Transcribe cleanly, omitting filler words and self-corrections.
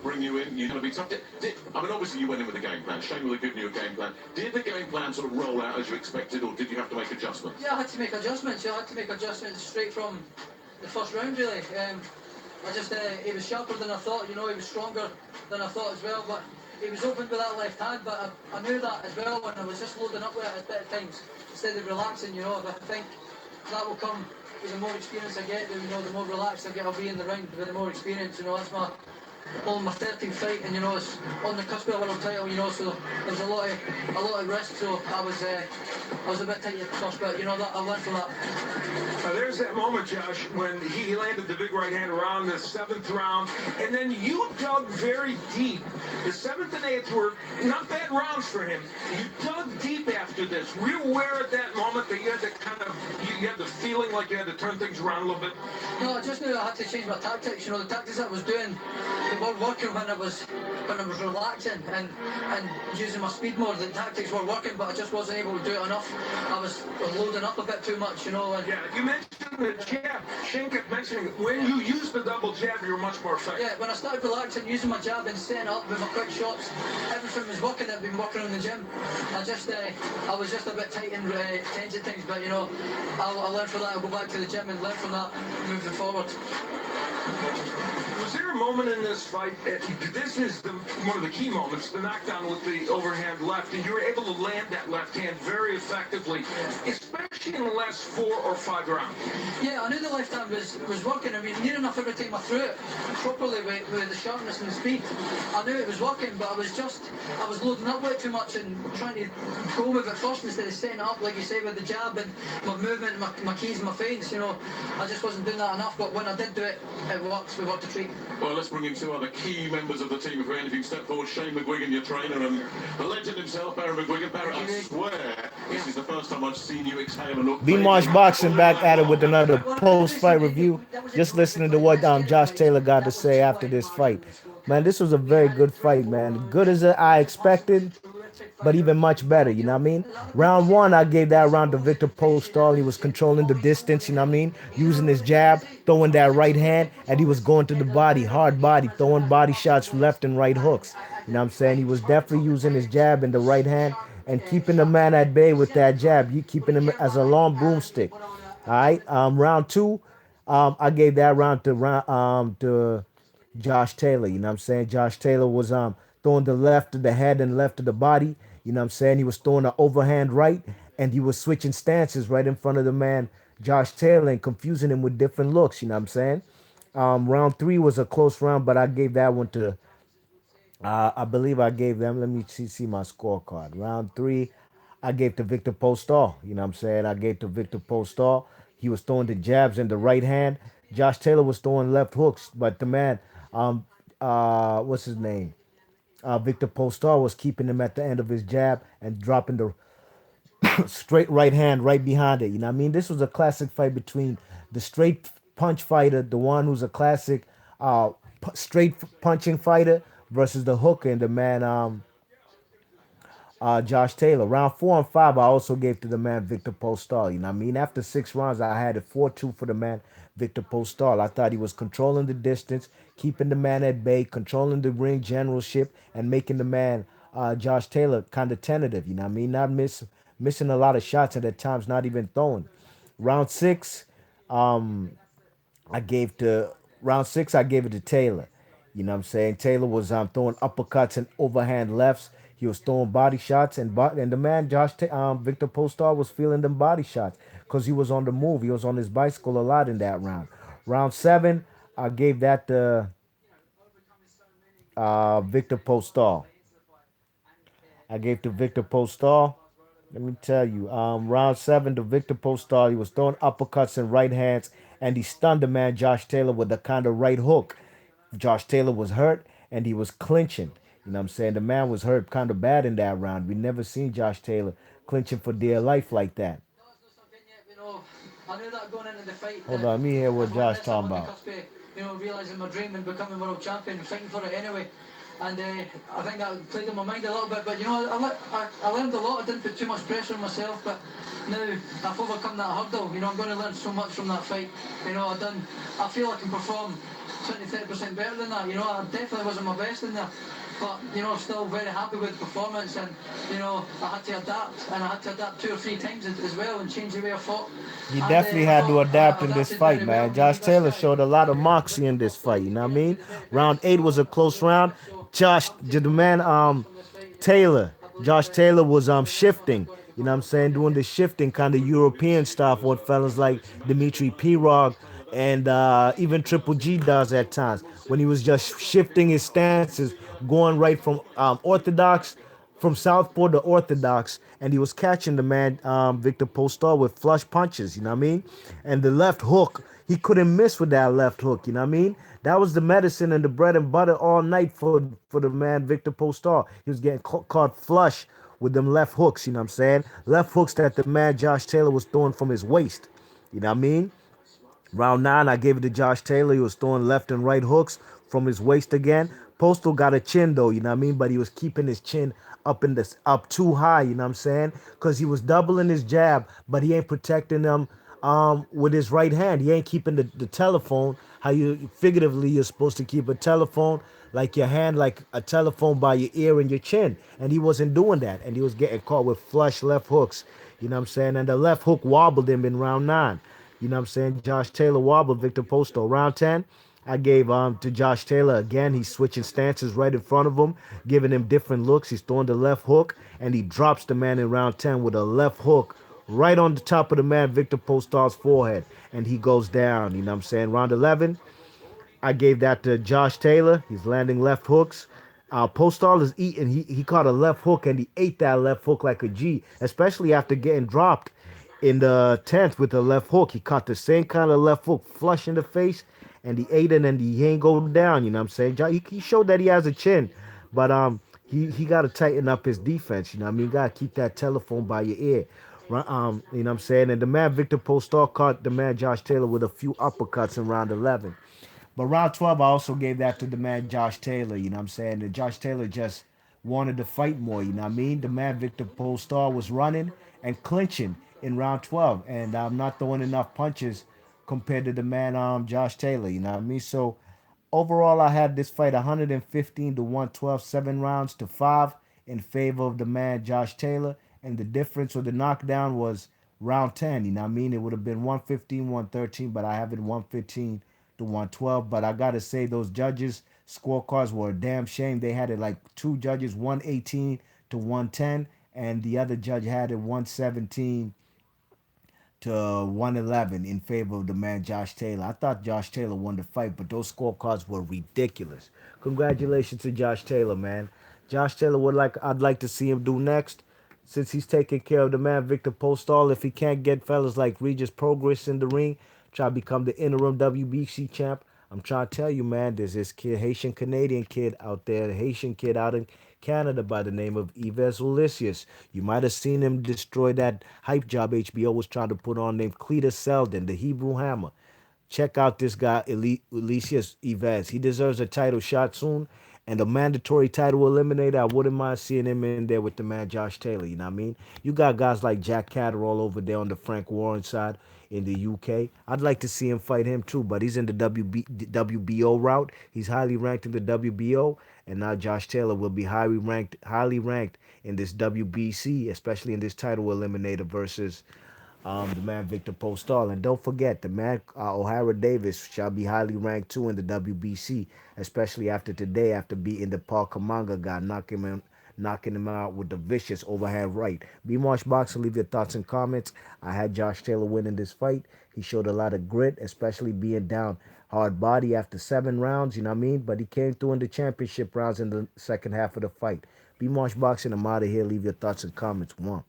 bring you in. You're going to be tough. I mean, obviously you went in with a game plan. Shane would have given you a game plan. Did the game plan sort of roll out as you expected, or did you have to make adjustments? Yeah, I had to make adjustments. I had to make adjustments straight from the first round, really. He was sharper than I thought. He was stronger than I thought as well. But he was open with that left hand. But I knew that as well when I was just loading up with it at times instead of relaxing. But I think that will come with the more experience I get. The more relaxed I get, I'll be in the round with the more experience. That's my 13th fight, and it's on the cusp of a world title. So there's a lot of risk. So I was a bit tight at the first, but that I learned from that. There's that moment, Josh, when he landed the big right hand around the 7th round, and then you dug very deep. The 7th and 8th were not bad rounds for him. You dug deep after this. Were you aware at that moment that you had to you had the feeling like you had to turn things around a little bit? No, I just knew I had to change my tactics. The tactics that I was doing, they weren't working when I was relaxing and using my speed more. The tactics were working, but I just wasn't able to do it enough. I was loading up a bit too much, And yeah, you mentioned the jab. Shane kept mentioning when you used the double jab, you were much more effective. Yeah, when I started relaxing, using my jab and setting up with my quick shots, everything was working. I've been working in the gym. I was just a bit tight and tense at things, but I'll learn from that. I'll go back to the gym and learn from that moving forward. Was there a moment in this fight, this is one of the key moments, the knockdown with the overhand left, and you were able to land that left hand very effectively, especially in the last 4 or 5 rounds? Yeah, I knew the left hand was working. I mean, near enough every time I threw it properly with the sharpness and the speed. I knew it was working, but I was loading up way too much and trying to go with it first instead of setting it up, like you say, with the jab and my movement, my keys, my feints. I just wasn't doing that enough, but when I did do it, it worked. We worked a treat. Well, let's bring in 2 other key members of the team. If anything, step forward. Shane McGuigan, your trainer, and the legend himself, Barry McGuigan. Barry, I swear this is the first time I've seen you exhale and look. B-Marsh Boxing back at it with another post-fight review. Just listening to what Josh Taylor got to say after this fight. Man, this was a very good fight, man. Good as I expected, but even much better, you know what I mean? Round 1, I gave that round to Viktor Postol. He was controlling the distance, you know what I mean? Using his jab, throwing that right hand, and he was going to the body, hard body, throwing body shots, left and right hooks. You know what I'm saying? He was definitely using his jab in the right hand and keeping the man at bay with that jab. You keeping him as a long broomstick. All right. Round 2, I gave that round to Josh Taylor. You know what I'm saying? Josh Taylor was throwing the left of the head and left of the body. You know what I'm saying? He was throwing an overhand right, and he was switching stances right in front of the man, Josh Taylor, and confusing him with different looks. You know what I'm saying? Round 3 was a close round, but I gave that one to, I believe I gave them, let me see my scorecard. Round 3, I gave to Viktor Postol. You know what I'm saying? I gave to Viktor Postol. He was throwing the jabs in the right hand. Josh Taylor was throwing left hooks, but the man, what's his name? Viktor Postol was keeping him at the end of his jab and dropping the straight right hand right behind it. You know what I mean? This was a classic fight between the straight punch fighter, the one who's a classic straight punching fighter, versus the hooker and the man Josh Taylor. Round 4 and 5, I also gave to the man Viktor Postol. You know what I mean? After 6 rounds, I had it 4-2 for the man Viktor Postol. I thought he was controlling the distance, keeping the man at bay, controlling the ring generalship, and making the man Josh Taylor kind of tentative. You know what I mean? Not missing a lot of shots, and at times not even throwing. Round 6, I gave it to Taylor. You know what I'm saying? Taylor was throwing uppercuts and overhand lefts. He was throwing body shots, and the man Viktor Postol was feeling them body shots because he was on the move. He was on his bicycle a lot in that round. Round 7, I gave that to Viktor Postol. I gave to Viktor Postol. Let me tell you, round 7 to Viktor Postol. He was throwing uppercuts and right hands, and he stunned the man Josh Taylor with a kind of right hook. Josh Taylor was hurt, and he was clinching. You know what I'm saying? The man was hurt kind of bad in that round. We never seen Josh Taylor clinching for dear life like that. I knew that going into the fight. Hold on, let me hear what Josh talking about. Realising my dream and becoming world champion, fighting for it anyway. And I think that played in my mind a little bit. But I learned a lot. I didn't put too much pressure on myself. But now I've overcome that hurdle. I'm going to learn so much from that fight. I feel I can perform 30% better than that. You know, I definitely wasn't my best in there. But, you know, still very happy with the performance, and, you know, I had to adapt, and I had to adapt 2 or 3 times as well and change the way I fought. He And definitely I had to thought adapt I in this adapted fight, very well. man. You know, Josh he does Taylor that. showed a lot of moxie in this fight, you know what I mean? Round 8 was a close round. The man Josh Taylor was shifting, you know what I'm saying, doing the shifting kind of European stuff, what fellas like Dimitri Pirog and even Triple G does at times, when he was just shifting his stances, going right from orthodox, from southpaw to orthodox, and he was catching the man Victor Postol with flush punches, you know what I mean? And the left hook, he couldn't miss with that left hook, you know what I mean? That was the medicine and the bread and butter all night for the man Victor Postol. He was getting caught flush with them left hooks, you know what I'm saying? Left hooks that the man Josh Taylor was throwing from his waist, you know what I mean? Round 9, I gave it to Josh Taylor. He was throwing left and right hooks from his waist again. Postal got a chin though, you know what I mean? But he was keeping his chin up too high, you know what I'm saying? Because he was doubling his jab, but he ain't protecting them with his right hand. He ain't keeping the telephone how you figuratively you're supposed to keep a telephone, like your hand, like a telephone by your ear and your chin. And he wasn't doing that. And he was getting caught with flush left hooks, you know what I'm saying? And the left hook wobbled him in round 9. You know what I'm saying? Josh Taylor wobbled Victor Postol. Round 10, I gave to Josh Taylor again. He's switching stances right in front of him, giving him different looks. He's throwing the left hook, and he drops the man in round 10 with a left hook right on the top of the man Victor Postol's forehead, and he goes down. You know what I'm saying? Round 11, I gave that to Josh Taylor. He's landing left hooks. Postol is eating. He caught a left hook and he ate that left hook like a G, especially after getting dropped in the 10th with the left hook. He caught the same kind of left hook flush in the face and he ate it and he ain't go down. You know what I'm saying? He showed that he has a chin, but he got to tighten up his defense. You know what I mean? You got to keep that telephone by your ear. You know what I'm saying? And the man Victor Postol caught the man Josh Taylor with a few uppercuts in round 11. But round 12, I also gave that to the man Josh Taylor, you know what I'm saying? And Josh Taylor just wanted to fight more, you know what I mean? The man Victor Polestar was running and clinching in round 12, and I'm not throwing enough punches compared to the man Josh Taylor, you know what I mean? So overall, I had this fight 115 to 112, 7 rounds to 5 in favor of the man Josh Taylor, and the difference or the knockdown was round 10, you know what I mean? It would have been 115, 113, but I have it 115 to 112. But I gotta say those judges scorecards were a damn shame. They had it like 2 judges, 118 to 110, and the other judge had it 117 to 111 in favor of the man Josh Taylor. I thought Josh Taylor won the fight, but those scorecards were ridiculous. Congratulations to Josh Taylor, man. Josh Taylor I'd like to see him do next, since he's taking care of the man Victor Postol. If he can't get fellas like Regis Progress in the ring, try to become the interim WBC champ. I'm trying to tell you, man, there's this kid, Haitian Canadian kid out there, a Haitian kid out in Canada by the name of Yves Ulysses. You might have seen him destroy that hype job HBO was trying to put on named Cletus Selden, the Hebrew Hammer. Check out this guy, Eliseus Yves. He deserves a title shot soon. And a mandatory title eliminator, I wouldn't mind seeing him in there with the man Josh Taylor. You know what I mean? You got guys like Jack Catterall over there on the Frank Warren side in the UK. I'd like to see him fight him too, but he's in the WBO route. He's highly ranked in the WBO, and now Josh Taylor will be highly ranked in this WBC, especially in this title eliminator versus the man Victor Postol. And don't forget, the man O'Hara Davis shall be highly ranked too in the WBC, especially after today, after beating the Paul Kamanga guy, knocking him out with the vicious overhand right. Be Marsh Boxer, leave your thoughts and comments. I had Josh Taylor winning this fight. He showed a lot of grit, especially being down hard body after 7 rounds, you know what I mean? But he came through in the championship rounds in the second half of the fight. Be Marsh Boxing, I'm out of here. Leave your thoughts and comments. One.